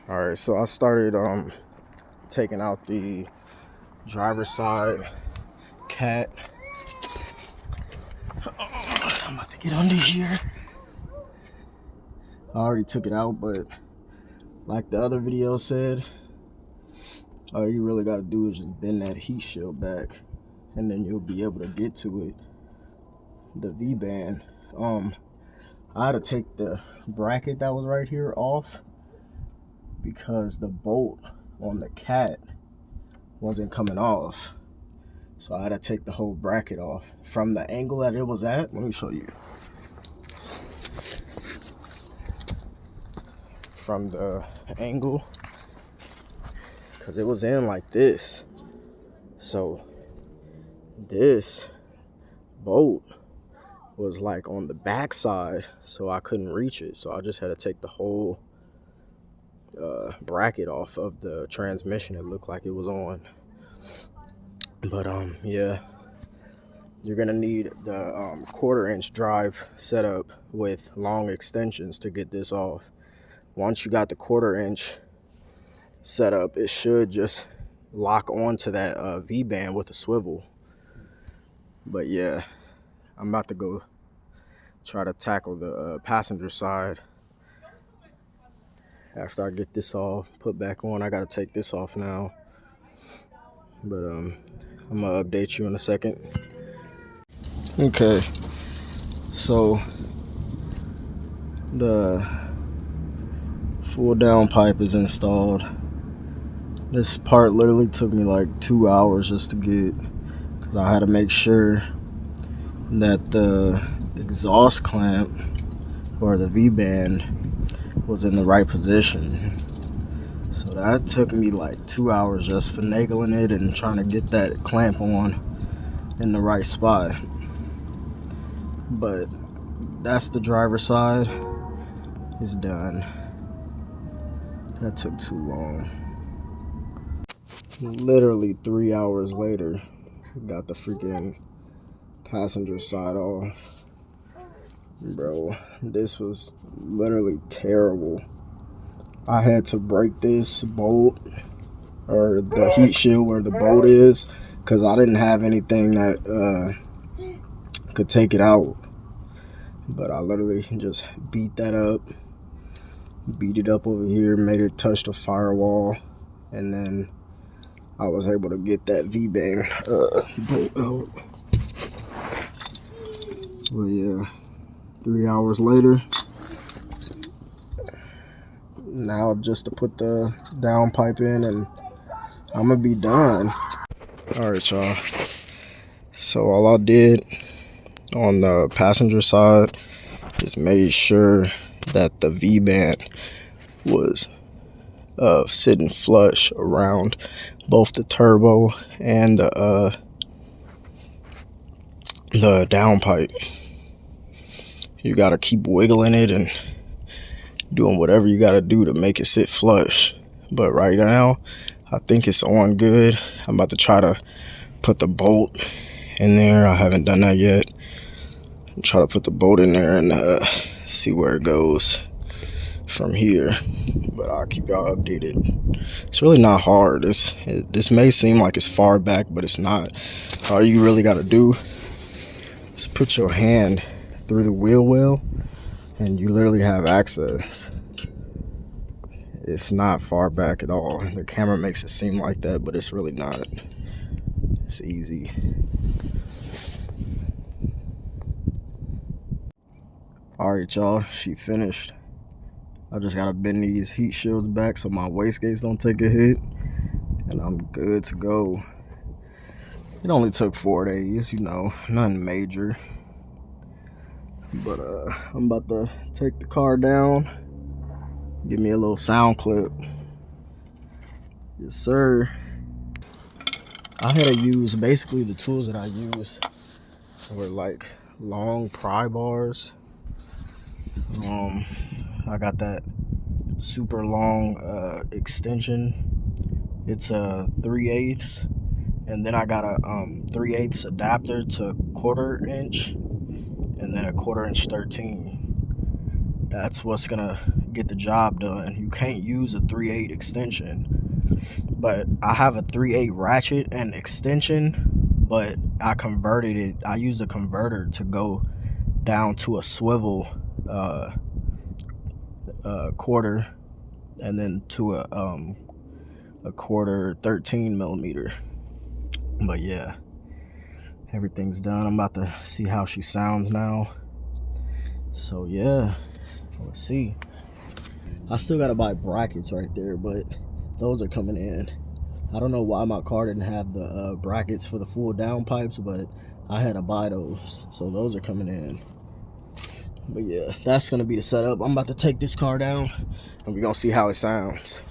All right, so I started taking out the driver's side cat. I'm about to get under here. I already took it out, but like the other video said, all you really got to do is just bend that heat shield back, and then you'll be able to get to it. The V-band. I had to take the bracket that was right here off because the bolt on the cat wasn't coming off. So I had to take the whole bracket off. From the angle that it was at, let me show you. From the angle, because it was in like this. So this bolt was like on the back side, so I couldn't reach it. So I just had to take the whole bracket off of the transmission. It looked like it was on. But yeah, you're gonna need the 1/4-inch drive setup with long extensions to get this off. Once you got the 1/4-inch setup, it should just lock onto that V-band with a swivel. But yeah, I'm about to go try to tackle the passenger side. After I get this all put back on, I gotta take this off now. But I'm gonna update you in a second. Okay, so the full downpipe is installed. This part literally took me like 2 hours just to get, because I had to make sure that the exhaust clamp or the V-band was in the right position. So that took me like 2 hours just finagling it and trying to get that clamp on in the right spot. But that's the driver's side. It's done. That took too long. Literally 3 hours later, got the freaking passenger side off. Bro, this was literally terrible. I had to break this bolt, or the heat shield where the bolt is, because I didn't have anything that could take it out. But I literally just beat that up, beat it up over here, made it touch the firewall, and then I was able to get that V-band bolt out. Well, yeah, 3 hours later, now just to put the downpipe in and I'm gonna be done. All right, y'all. So all I did on the passenger side is made sure that the V-band was sitting flush around both the turbo and the downpipe. You gotta keep wiggling it and doing whatever you gotta do to make it sit flush. But right now, I think it's on good. I'm about to try to put the bolt in there. I haven't done that yet. Try to put the bolt in there and see where it goes from here. But I'll keep y'all updated. It's really not hard. This may seem like it's far back, but it's not. All you really gotta do is put your hand through the wheel well and you literally have access. It's not far back at all. The camera makes it seem like that, but it's really not. It's easy. Alright, y'all, she finished. I just gotta bend these heat shields back so my wastegates don't take a hit, and I'm good to go. It only took 4 days, you know, nothing major. But I'm about to take the car down, give me a little sound clip. Yes, sir. I had to use, basically the tools that I use were like long pry bars. I got that super long extension. It's a 3/8, and then I got a 3/8 adapter to 1/4 inch, and then a 1/4 inch 13. That's what's gonna get the job done. You can't use a 3/8 extension, but I have a 3/8 ratchet and extension, but I converted it. I used a converter to go down to a swivel quarter, and then to a quarter 13 millimeter. But yeah, everything's done. I'm about to see how she sounds now. So yeah, let's see. I still gotta buy brackets right there, but those are coming in. I don't know why my car didn't have the brackets for the full downpipes, but I had to buy those, so those are coming in. But yeah, that's gonna be the setup. I'm about to take this car down and we're gonna see how it sounds.